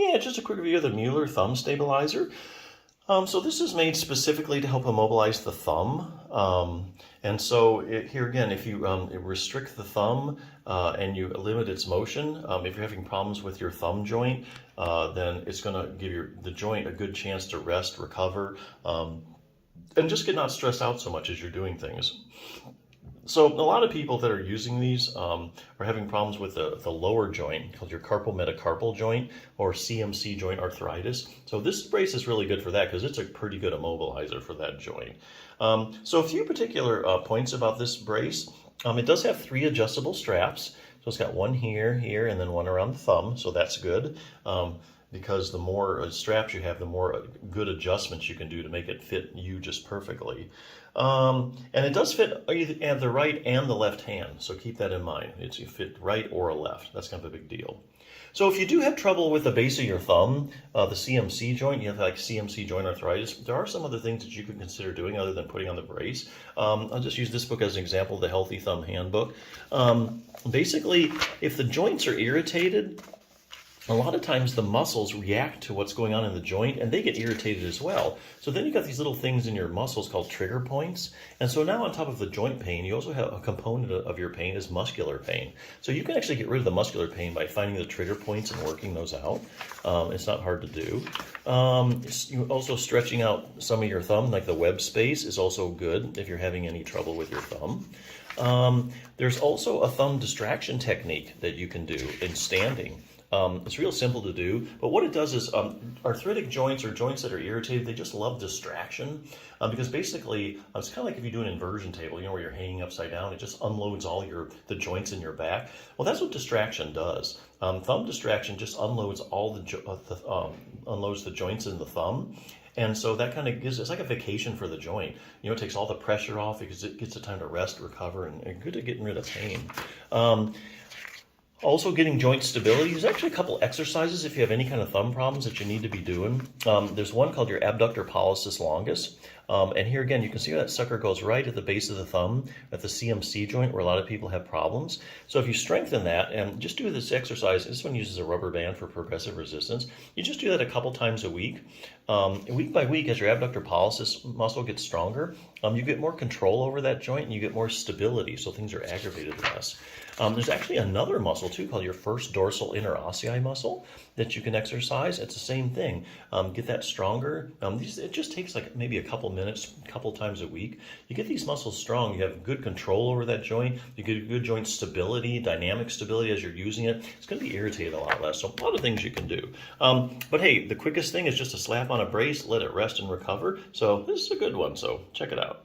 Yeah, just a quick review of the Mueller thumb stabilizer. So this is made specifically to help immobilize the thumb. And so here again, if you restrict the thumb and you limit its motion, if you're having problems with your thumb joint, then it's going to give the joint a good chance to rest, recover, and just get not stressed out so much as you're doing things. So a lot of people that are using these are having problems with the lower joint called your carpal metacarpal joint or CMC joint arthritis. So this brace is really good for that because it's a pretty good immobilizer for that joint. So a few particular points about this brace. It does have 3 adjustable straps. So it's got one here, here, and then one around the thumb. So that's good. Because the more straps you have, the more good adjustments you can do to make it fit you just perfectly. And it does fit either the right and the left hand, so keep that in mind. It's you fit right or left. That's kind of a big deal. So if you do have trouble with the base of your thumb, the CMC joint, you have like CMC joint arthritis, there are some other things that you could consider doing other than putting on the brace. I'll just use this book as an example, the Healthy Thumb Handbook. Basically, if the joints are irritated, a lot of times the muscles react to what's going on in the joint and they get irritated as well. So then you got these little things in your muscles called trigger points. And so now on top of the joint pain, you also have a component of your pain is muscular pain. So you can actually get rid of the muscular pain by finding the trigger points and working those out. It's not hard to do. Also stretching out some of your thumb, like the web space, is also good if you're having any trouble with your thumb. There's also a thumb distraction technique that you can do in standing. It's real simple to do, but what it does is arthritic joints or joints that are irritated, they just love distraction because basically it's kind of like if you do an inversion table, you know, where you're hanging upside down, it just unloads all the joints in your back. Well, that's what distraction does. Thumb distraction just unloads unloads the joints in the thumb. And so that kind of it's like a vacation for the joint. You know, it takes all the pressure off because it gets the time to rest, recover, and good at getting rid of pain. Also getting joint stability, there's actually a couple exercises if you have any kind of thumb problems that you need to be doing. There's one called your abductor pollicis longus. And here again, you can see that sucker goes right at the base of the thumb, at the CMC joint where a lot of people have problems. So if you strengthen that and just do this exercise, this one uses a rubber band for progressive resistance. You just do that a couple times a week. Week by week, as your abductor pollicis muscle gets stronger, you get more control over that joint and you get more stability, so things are aggravated less. There's actually another muscle too called your first dorsal interossei muscle that you can exercise. It's the same thing. Get that stronger. It just takes like maybe a couple minutes, a couple times a week. You get these muscles strong. You have good control over that joint. You get good joint stability, dynamic stability as you're using it. It's going to be irritated a lot less. So a lot of things you can do. But hey, the quickest thing is just to slap on a brace, let it rest and recover. So this is a good one. So check it out.